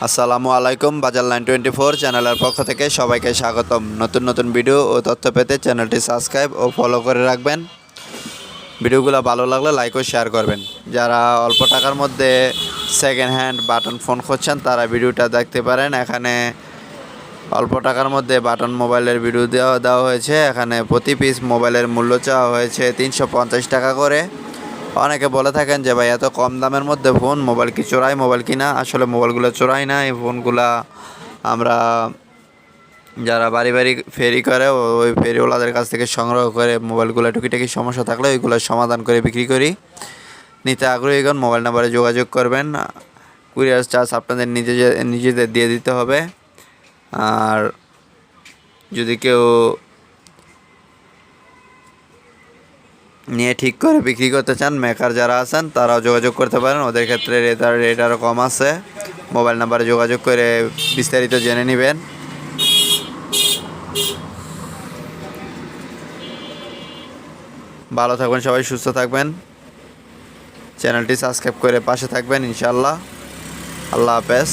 আসসালামু আলাইকুম। বাজার লাইন 24 চ্যানেলের পক্ষ থেকে সবাইকে স্বাগতম। নতুন নতুন ভিডিও ও তথ্য পেতে চ্যানেলটি সাবস্ক্রাইব ও ফলো করে রাখবেন। ভিডিওগুলো ভালো লাগলে লাইক ও শেয়ার করবেন। যারা অল্প টাকার মধ্যে সেকেন্ড হ্যান্ড বাটন ফোন খুঁজছেন তারা ভিডিওটা দেখতে পারেন। এখানে অল্প টাকার মধ্যে বাটন মোবাইলের ভিডিও দেওয়া হয়েছে। এখানে প্রতি পিস মোবাইলের মূল্য চাওয়া হয়েছে 350 টাকা করে। অনেকে বলে থাকেন যে ভাই এত কম দামের মধ্যে ফোন, মোবাইল কি চোরাই মোবাইল কিনা? আসলে মোবাইলগুলো চোরাই না। এই ফোনগুলা আমরা যারা বাড়ি বাড়ি ফেরি করে ওই ফেরিওয়ালাদের কাছ থেকে সংগ্রহ করে মোবাইলগুলো টুকিটাকি সমস্যা থাকলে ওইগুলো সমাধান করে বিক্রি করি। নিতে আগ্রহীগণ মোবাইল নাম্বারে যোগাযোগ করবেন। কুরিয়ার চার্জ আপনাদের নিজেদের দিয়ে দিতে হবে। আর যদি কেউ নিয়ে ঠিক করে বিক্রি করতে চান, মেকার যারা আছেন তারাও যোগাযোগ করতে পারেন। ওদের ক্ষেত্রে রেট আরও কম আছে। মোবাইল নাম্বারে যোগাযোগ করে বিস্তারিত জেনে নেবেন। ভালো থাকবেন সবাই, সুস্থ থাকবেন। চ্যানেলটি সাবস্ক্রাইব করে পাশে থাকবেন ইনশাআল্লাহ। আল্লাহ হাফেজ।